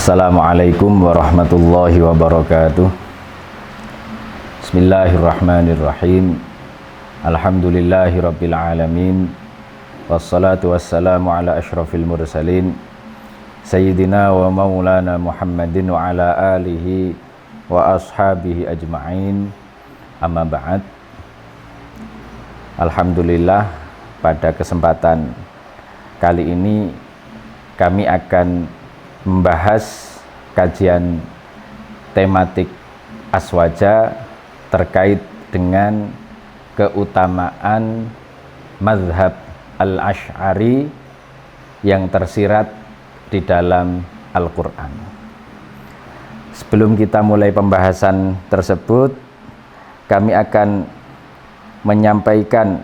Assalamualaikum warahmatullahi wabarakatuh. Bismillahirrahmanirrahim. Alhamdulillahi rabbil alamin. Wassalatu wassalamu ala ashrafil mursalin Sayyidina wa maulana Muhammadin wa ala alihi wa ashabihi ajma'in. Amma ba'd. Alhamdulillah, pada kesempatan kali ini kami akan membahas kajian tematik aswaja terkait dengan keutamaan mazhab al-Asy'ari yang tersirat di dalam Al-Quran. Sebelum kita mulai pembahasan tersebut, kami akan menyampaikan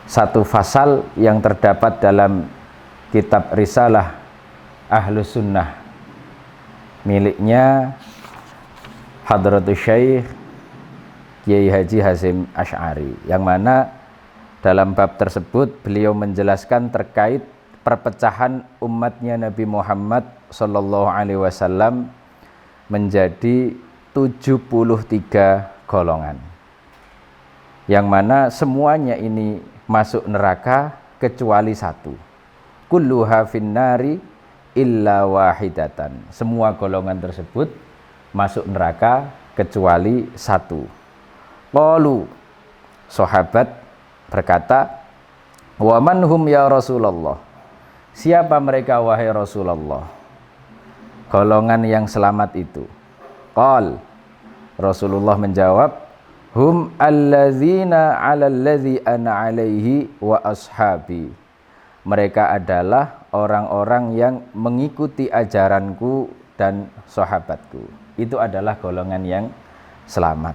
satu fasal yang terdapat dalam kitab Risalah Ahlus Sunnah miliknya Hadratus Syekh Kiai Haji Hasyim Asy'ari, yang mana dalam bab tersebut beliau menjelaskan terkait perpecahan umatnya Nabi Muhammad sallallahu alaihi wasallam menjadi 73 golongan, yang mana semuanya ini masuk neraka kecuali satu. Kulluha finnari illa wahidatan. Semua golongan tersebut masuk neraka kecuali satu. Qalu, sahabat berkata, wa man hum ya Rasulullah? Siapa mereka wahai Rasulullah? Golongan yang selamat itu. Qal, Rasulullah menjawab, hum allazina 'ala allazi ana 'alaihi wa ashabi. Mereka adalah orang-orang yang mengikuti ajaranku dan sahabatku. Itu adalah golongan yang selamat.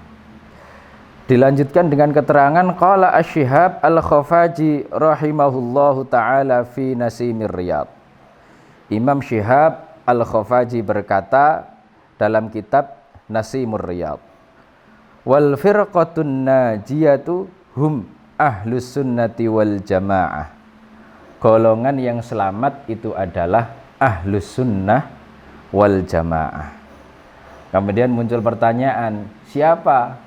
Dilanjutkan dengan keterangan qala Asy-Syihab Al-Khafaji rahimahullahu taala fi Nasimir Riyad. Imam Syihab Al-Khafaji berkata dalam kitab Nasimur Riyad, wal firqatun najiyatu hum ahlus sunnati wal jamaah. Golongan yang selamat itu adalah ahlus sunnah wal jamaah. Kemudian muncul pertanyaan, siapa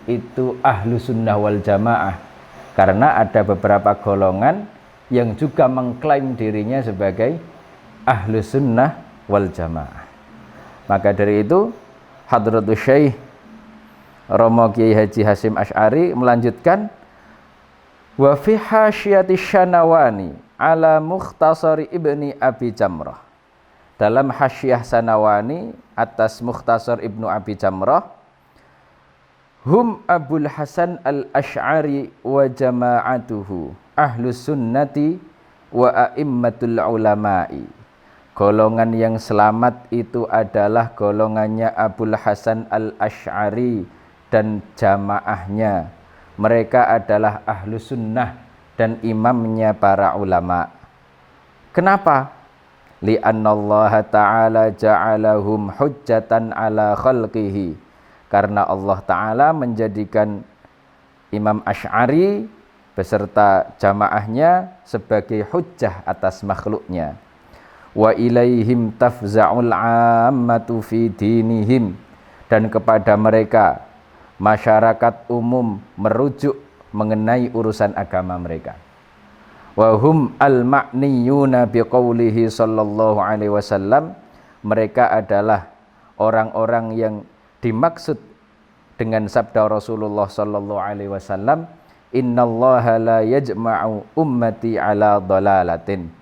itu ahlus sunnah wal jamaah? Karena ada beberapa golongan yang juga mengklaim dirinya sebagai ahlus sunnah wal jamaah. Maka dari itu Hadratus Syekh Romo Kiai Haji Hasyim Asy'ari melanjutkan, wa fi hasyiyati Syanawani ala Mukhtasar Ibni Abi Jamrah. Dalam hasyiyah Sanawani atas Mukhtasar Ibnu Abi Jamrah, hum Abul Hasan al-Asy'ari wa jama'atuhu ahlus sunnati wa a'immatul ulama'i. Golongan yang selamat itu adalah golongannya Abul Hasan al-Asy'ari dan jamaahnya. Mereka adalah ahlu sunnah dan imamnya para ulama. Kenapa? Li'annallaha ta'ala ja'alahum hujjatan ala khalqihi. Karena Allah ta'ala menjadikan Imam Asy'ari beserta jamaahnya sebagai hujjah atas makhluknya. Wa ilaihim tafza'ul 'ammatu fi dinihim. Dan kepada mereka masyarakat umum merujuk mengenai urusan agama mereka. Wa hum al-ma'niyuna biqaulihi sallallahu alaihi wasallam. Mereka adalah orang-orang yang dimaksud dengan sabda Rasulullah sallallahu alaihi wasallam, innallaha la yajma'u ummati ala dhalalatin.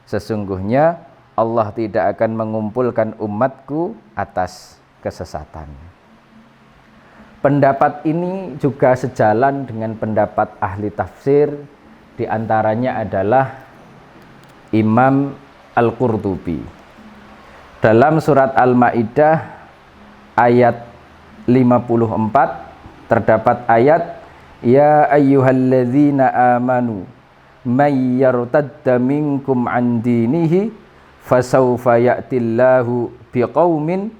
Sesungguhnya Allah tidak akan mengumpulkan umatku atas kesesatan. Pendapat ini juga sejalan dengan pendapat ahli tafsir, diantaranya adalah Imam Al-Qurtubi. Dalam surat Al-Maidah ayat 54 terdapat ayat, ya ayyuhalladzina amanu may yartadda minkum an dinihi fasawfa ya'tillahu biqaumin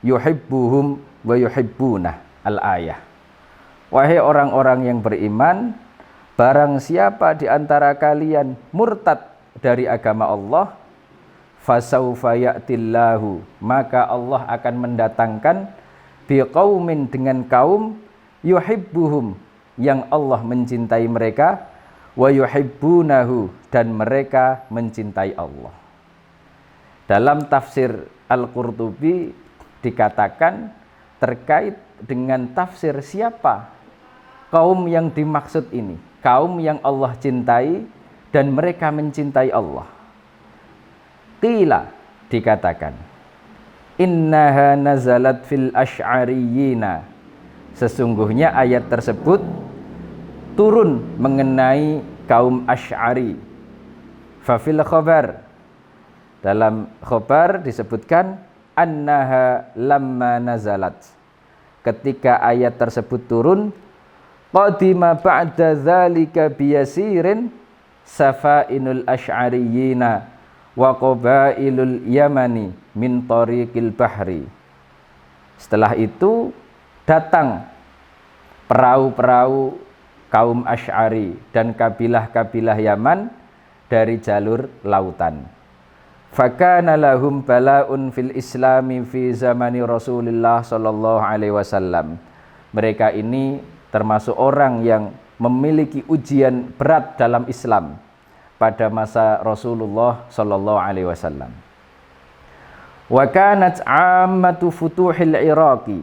yuhibbuhum wa yuhibbunah. Al-ayah. Wahai orang-orang yang beriman, barang siapa di antara kalian murtad dari agama Allah, fasaufa ya'tillahu, maka Allah akan mendatangkan biqaumin, dengan kaum, yuhibbuhum, yang Allah mencintai mereka, wa yuhibbunahu, dan mereka mencintai Allah. Dalam tafsir Al-Qurtubi dikatakan terkait dengan tafsir siapa kaum yang dimaksud ini, kaum yang Allah cintai dan mereka mencintai Allah. Qila, dikatakan, innaha nazalat fil asy'ariyina, sesungguhnya ayat tersebut turun mengenai kaum Asy'ari. Fa fil khabar, dalam khabar disebutkan annaha lamma nazalat, ketika ayat tersebut turun, qadima ba'da dzalika biyasirin safainul asy'ariyina wa qabailul yamani min tariqil bahri. Setelah itu datang perahu-perahu kaum Asy'ari dan kabilah-kabilah Yaman dari jalur lautan. Fakana lahum bala'un fil islami fi zamani Rasulullah sallallahu alaihi wasallam. Mereka ini termasuk orang yang memiliki ujian berat dalam Islam pada masa Rasulullah sallallahu alaihi wasallam. Wa kanat 'ammatu futuhil Iraqi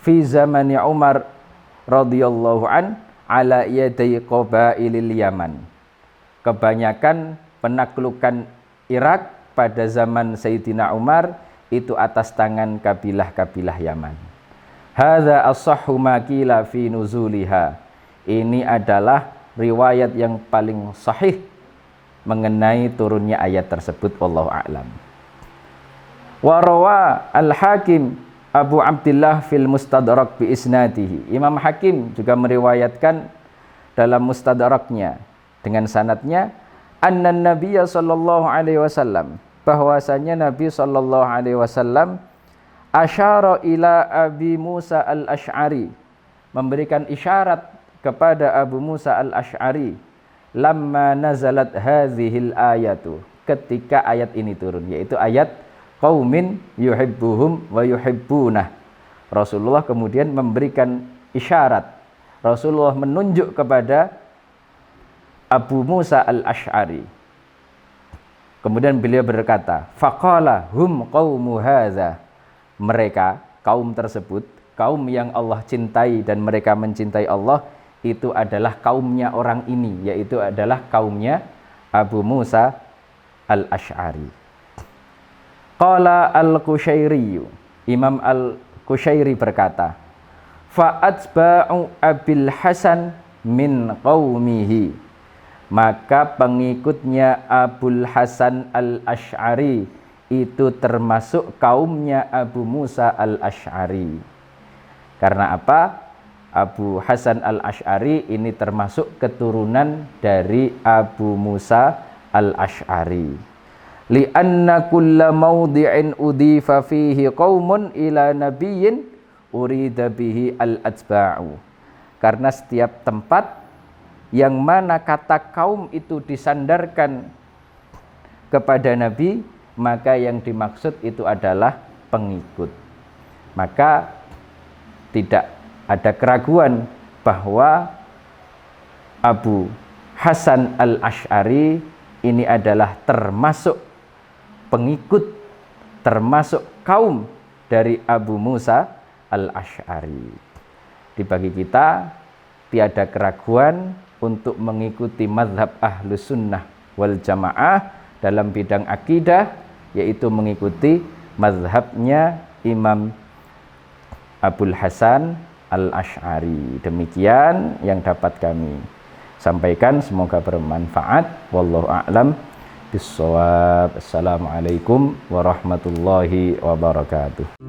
fi zamani Umar radhiyallahu an ala yaday qabailil Yaman. Kebanyakan penaklukan Irak pada zaman Sayyidina Umar itu atas tangan kabilah-kabilah Yaman. Hadza as-sahhu ma qila fi nuzuliha. Ini adalah riwayat yang paling sahih mengenai turunnya ayat tersebut, wallahu a'lam. Wa rawa al-Hakim Abu Abdullah fil Mustadrak bi isnadihi. Imam Hakim juga meriwayatkan dalam Mustadraknya dengan sanadnya anna Nabiyya sallallahu alaihi wasallam, bahwasanya Nabi sallallahu alaihi wasallam asyara ila Abi Musa al-Asy'ari, memberikan isyarat kepada Abu Musa al-Asy'ari, lamma nazalat hadhil ayatu, ketika ayat ini turun, yaitu ayat qaumin yuhibbuhum wa yuhibbunah. Rasulullah kemudian memberikan isyarat, Rasulullah menunjuk kepada Abu Musa al-Asy'ari. Kemudian beliau berkata, faqala hum qaumu hadza, mereka, kaum tersebut, kaum yang Allah cintai dan mereka mencintai Allah, itu adalah kaumnya orang ini, yaitu adalah kaumnya Abu Musa al-Asy'ari. Qala al-Qushairi, Imam al-Qushairi berkata, fa'atba'u Abil Hasan min qaumihi, maka pengikutnya Abul Hasan al-Asy'ari itu termasuk kaumnya Abu Musa al-Asy'ari. Karena apa? Abu Hasan al-Asy'ari ini termasuk keturunan dari Abu Musa al-Asy'ari. Li'anna kulla mawdi'in udhifa fihi qaumun ila nabiyyin urida bihi al-atba'u. Karena setiap tempat yang mana kata kaum itu disandarkan kepada Nabi, maka yang dimaksud itu adalah pengikut. Maka tidak ada keraguan bahwa Abu Hasan al-Asy'ari ini adalah termasuk pengikut, termasuk kaum dari Abu Musa al-Asy'ari. Di bagi kita tiada keraguan untuk mengikuti mazhab Ahlus Sunnah wal Jamaah dalam bidang akidah, yaitu mengikuti mazhabnya Imam Abul Hasan al-Asy'ari. Demikian yang dapat kami sampaikan, semoga bermanfaat. Wallahu a'lam bissawab. Assalamualaikum warahmatullahi wabarakatuh.